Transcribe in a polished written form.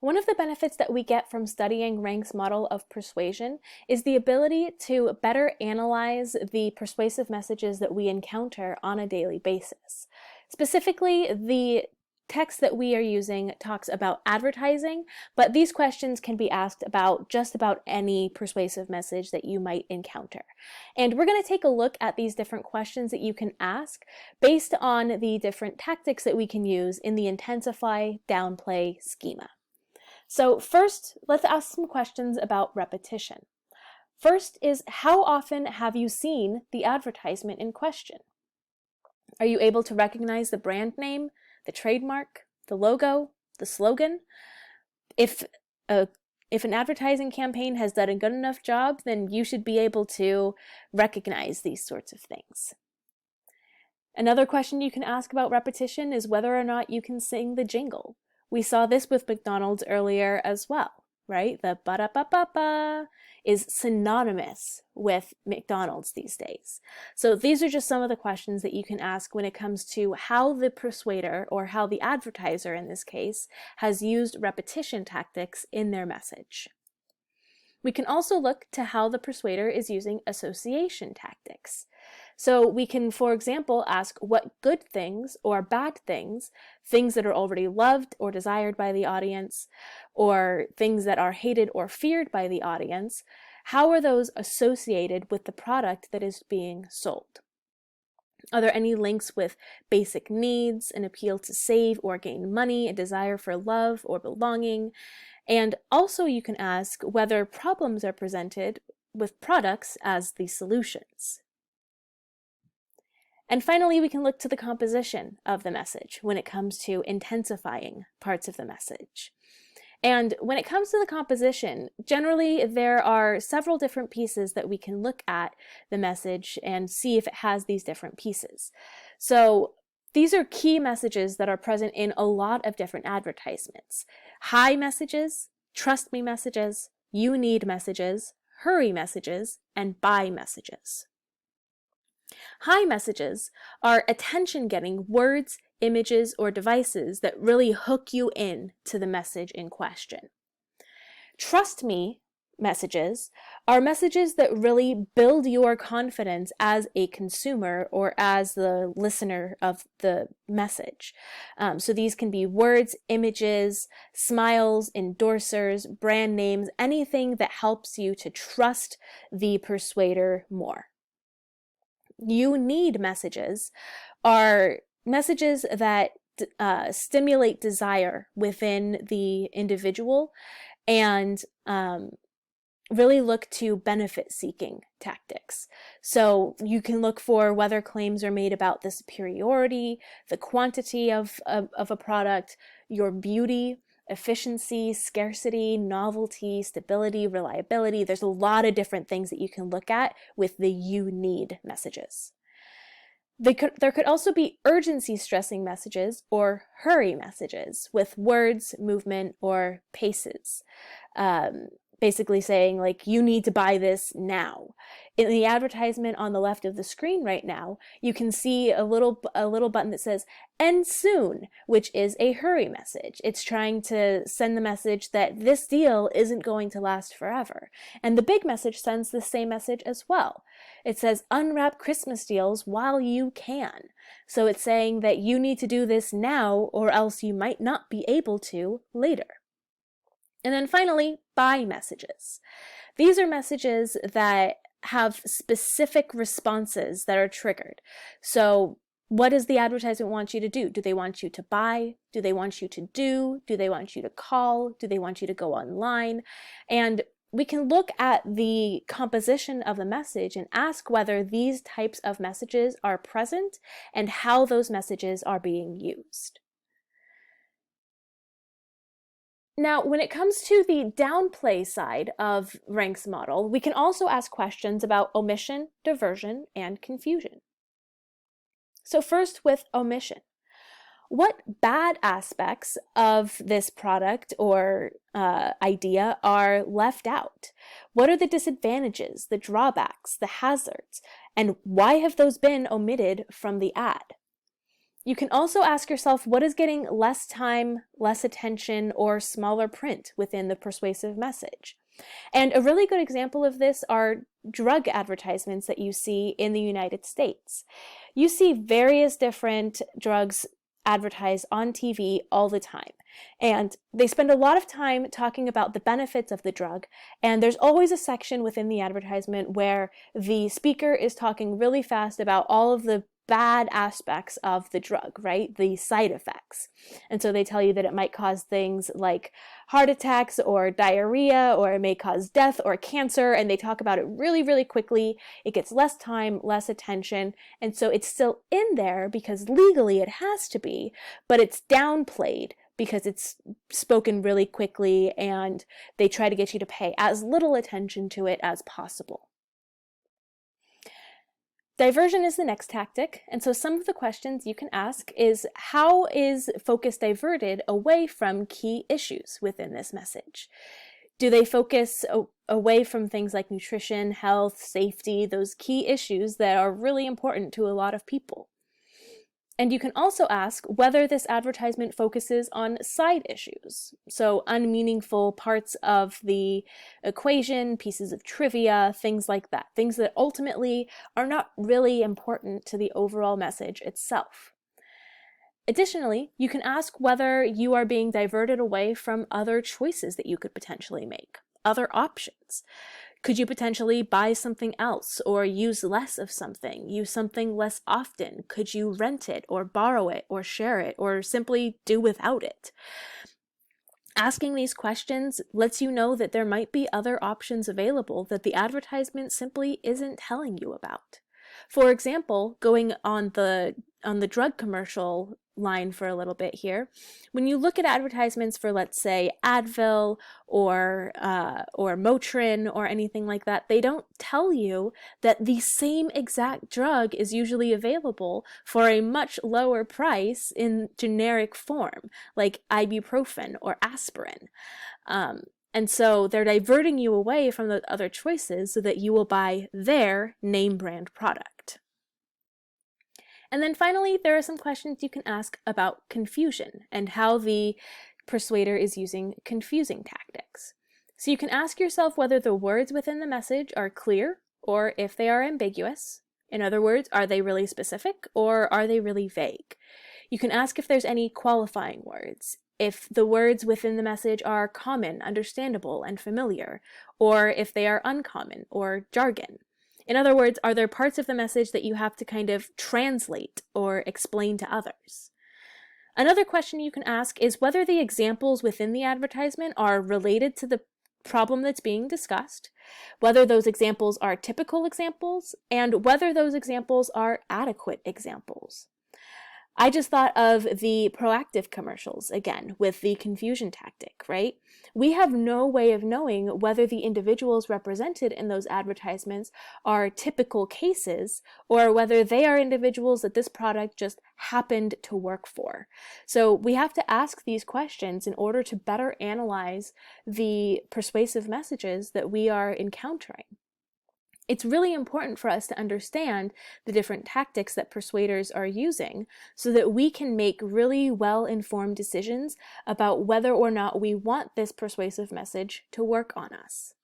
One of the benefits that we get from studying Rank's model of persuasion is the ability to better analyze the persuasive messages that we encounter on a daily basis. Specifically, the text that we are using talks about advertising, but these questions can be asked about just about any persuasive message that you might encounter. And we're going to take a look at these different questions that you can ask based on the different tactics that we can use in the intensify, downplay schema. So first, let's ask some questions about repetition. First is, how often have you seen the advertisement in question? Are you able to recognize the brand name, the trademark, the logo, the slogan? If an advertising campaign has done a good enough job, then you should be able to recognize these sorts of things. Another question you can ask about repetition is whether or not you can sing the jingle. We saw this with McDonald's earlier as well, right? The ba-da-ba-ba-ba is synonymous with McDonald's these days. So these are just some of the questions that you can ask when it comes to how the persuader, or how the advertiser in this case, has used repetition tactics in their message. We can also look to how the persuader is using association tactics. So we can, for example, ask what good things or bad things, things that are already loved or desired by the audience, or things that are hated or feared by the audience, how are those associated with the product that is being sold? Are there any links with basic needs, an appeal to save or gain money, a desire for love or belonging? And also you can ask whether problems are presented with products as the solutions. And finally, we can look to the composition of the message when it comes to intensifying parts of the message. And when it comes to the composition, generally there are several different pieces that we can look at the message and see if it has these different pieces. So these are key messages that are present in a lot of different advertisements. Hi messages, trust me messages, you need messages, hurry messages, and buy messages. Hi messages are attention-getting words, images, or devices that really hook you in to the message in question. Trust me messages are messages that really build your confidence as a consumer or as the listener of the message. So these can be words, images, smiles, endorsers, brand names, anything that helps you to trust the persuader more. You need messages are messages that stimulate desire within the individual and really look to benefit-seeking tactics. So you can look for whether claims are made about the superiority, the quantity of a product, your beauty, efficiency, scarcity, novelty, stability, reliability. There's a lot of different things that you can look at with the you need messages. There could also be urgency stressing messages or hurry messages with words, movement, or paces. Basically saying like, you need to buy this now. In the advertisement on the left of the screen right now, you can see a little button that says end soon, which is a hurry message. It's trying to send the message that this deal isn't going to last forever. And the big message sends the same message as well. It says unwrap Christmas deals while you can. So it's saying that you need to do this now or else you might not be able to later. And then finally, buy messages. These are messages that have specific responses that are triggered. So what does the advertisement want you to do? Do they want you to buy? Do they want you to do? Do they want you to call? Do they want you to go online? And we can look at the composition of the message and ask whether these types of messages are present and how those messages are being used. Now, when it comes to the downplay side of Rank's model, we can also ask questions about omission, diversion, and confusion. So first with omission. What bad aspects of this product or idea are left out? What are the disadvantages, the drawbacks, the hazards, and why have those been omitted from the ad? You can also ask yourself what is getting less time, less attention, or smaller print within the persuasive message. And a really good example of this are drug advertisements that you see in the United States. You see various different drugs advertised on TV all the time. And they spend a lot of time talking about the benefits of the drug. And there's always a section within the advertisement where the speaker is talking really fast about all of the bad aspects of the drug, right? The side effects. And so they tell you that it might cause things like heart attacks or diarrhea, or it may cause death or cancer. And they talk about it really, really quickly. It gets less time, less attention. And so it's still in there because legally it has to be, but it's downplayed because it's spoken really quickly, and they try to get you to pay as little attention to it as possible. Diversion is the next tactic, and so some of the questions you can ask is, how is focus diverted away from key issues within this message? Do they focus away from things like nutrition, health, safety, those key issues that are really important to a lot of people? And you can also ask whether this advertisement focuses on side issues, so unmeaningful parts of the equation, pieces of trivia, things like that, things that ultimately are not really important to the overall message itself. Additionally, you can ask whether you are being diverted away from other choices that you could potentially make, other options. Could you potentially buy something else, or use less of something, use something less often? Could you rent it or borrow it or share it or simply do without it? Asking these questions lets you know that there might be other options available that the advertisement simply isn't telling you about. For example, going on the drug commercial line for a little bit here, when you look at advertisements for, let's say, Advil or Motrin or anything like that, they don't tell you that the same exact drug is usually available for a much lower price in generic form, like ibuprofen or aspirin. And so they're diverting you away from the other choices so that you will buy their name brand product. And then finally, there are some questions you can ask about confusion and how the persuader is using confusing tactics. So you can ask yourself whether the words within the message are clear or if they are ambiguous. In other words, are they really specific or are they really vague? You can ask if there's any qualifying words, if the words within the message are common, understandable, and familiar, or if they are uncommon or jargon. In other words, are there parts of the message that you have to kind of translate or explain to others? Another question you can ask is whether the examples within the advertisement are related to the problem that's being discussed, whether those examples are typical examples, and whether those examples are adequate examples. I just thought of the proactive commercials again with the confusion tactic, right? We have no way of knowing whether the individuals represented in those advertisements are typical cases or whether they are individuals that this product just happened to work for. So we have to ask these questions in order to better analyze the persuasive messages that we are encountering. It's really important for us to understand the different tactics that persuaders are using so that we can make really well-informed decisions about whether or not we want this persuasive message to work on us.